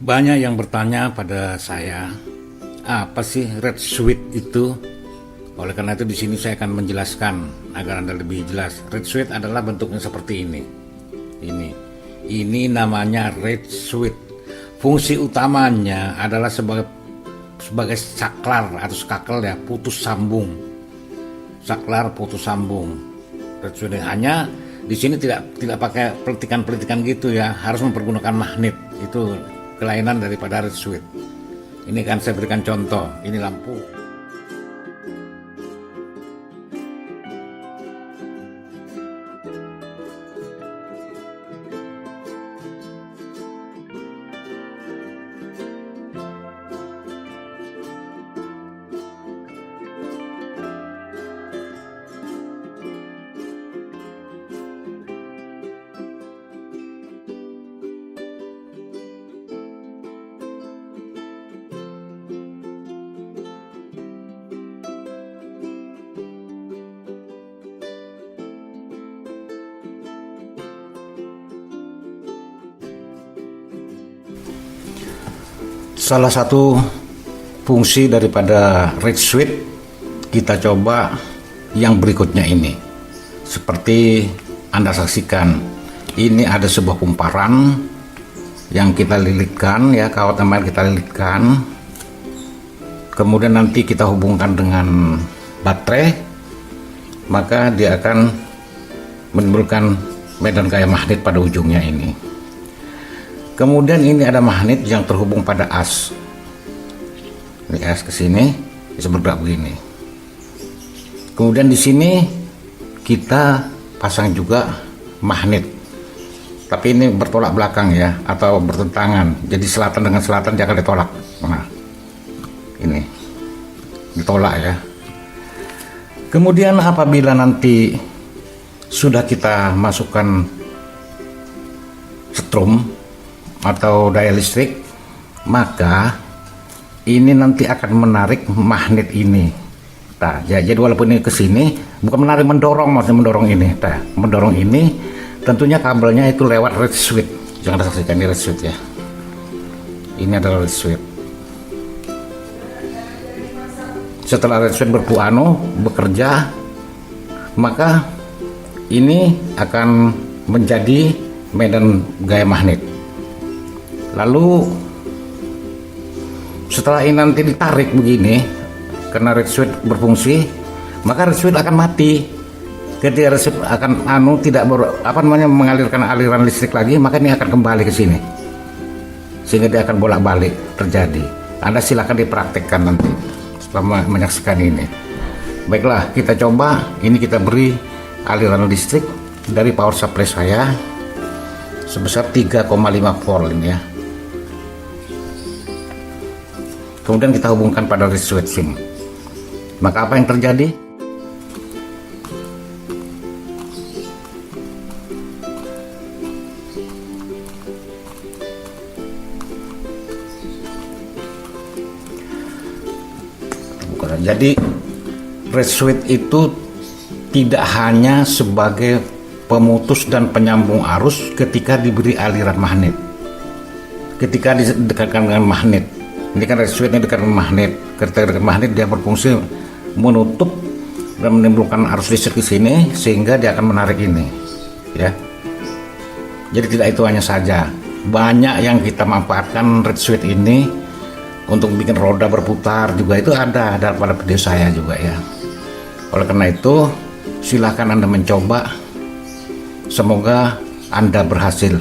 Banyak yang bertanya pada saya, apa sih red sweet itu? Oleh karena itu di sini saya akan menjelaskan agar Anda lebih jelas. Red sweet adalah bentuknya seperti ini. Ini namanya red sweet. Fungsi utamanya adalah sebagai saklar atau skakel ya, putus sambung. Saklar putus sambung. Red sweet hanya di sini tidak pakai pelitikan-pelitikan gitu ya, harus mempergunakan magnet. Itu kelainan daripada red sweet. Ini kan saya berikan contoh, ini lampu. Salah satu fungsi daripada red sweet kita coba yang berikutnya ini. Seperti Anda saksikan, ini ada sebuah kumparan yang kita lilitkan ya, kawat teman kita lilitkan. Kemudian nanti kita hubungkan dengan baterai, maka dia akan menimbulkan medan gaya magnet pada ujungnya ini. Kemudian ini ada magnet yang terhubung pada as. Ini as ke sini bisa bergerak begini. Kemudian di sini kita pasang juga magnet. Tapi ini bertolak belakang ya, atau bertentangan. Jadi selatan dengan selatan dia akan ditolak. Nah, ini ditolak ya. Kemudian apabila nanti sudah kita masukkan setrum atau daya listrik, maka ini nanti akan menarik magnet ini. Nah, jadi walaupun ini ke sini, bukan menarik, mendorong, maksudnya mendorong ini. Nah, mendorong ini, tentunya kabelnya itu lewat red sweet. Jangan saksikan ini red sweet ya. Ini adalah red sweet. Setelah red sweet bekerja, maka ini akan menjadi medan gaya magnet. Lalu setelah ini nanti ditarik begini, karena red sweet berfungsi, maka red sweet akan mati. Ketika red sweet akan tidak mengalirkan aliran listrik lagi, maka ini akan kembali ke sini, sehingga dia akan bolak-balik terjadi. Anda silakan dipraktekkan nanti setelah menyaksikan ini. Baiklah, kita coba. Ini kita beri aliran listrik dari power supply saya sebesar 3,5 volt ini ya. Kemudian kita hubungkan pada red sweet sim. Maka apa yang terjadi? Jadi red sweet itu tidak hanya sebagai pemutus dan penyambung arus ketika diberi aliran magnet. Ketika didekatkan dengan magnet, ini kan red sweet ini dekat dengan magnet. Ketika dekat magnet dia berfungsi menutup dan menimbulkan arus listrik di sini, sehingga dia akan menarik ini ya. Jadi tidak itu hanya saja, banyak yang kita manfaatkan red sweet ini untuk bikin roda berputar juga, itu ada pada video saya juga ya. Oleh karena itu silahkan Anda mencoba, semoga Anda berhasil.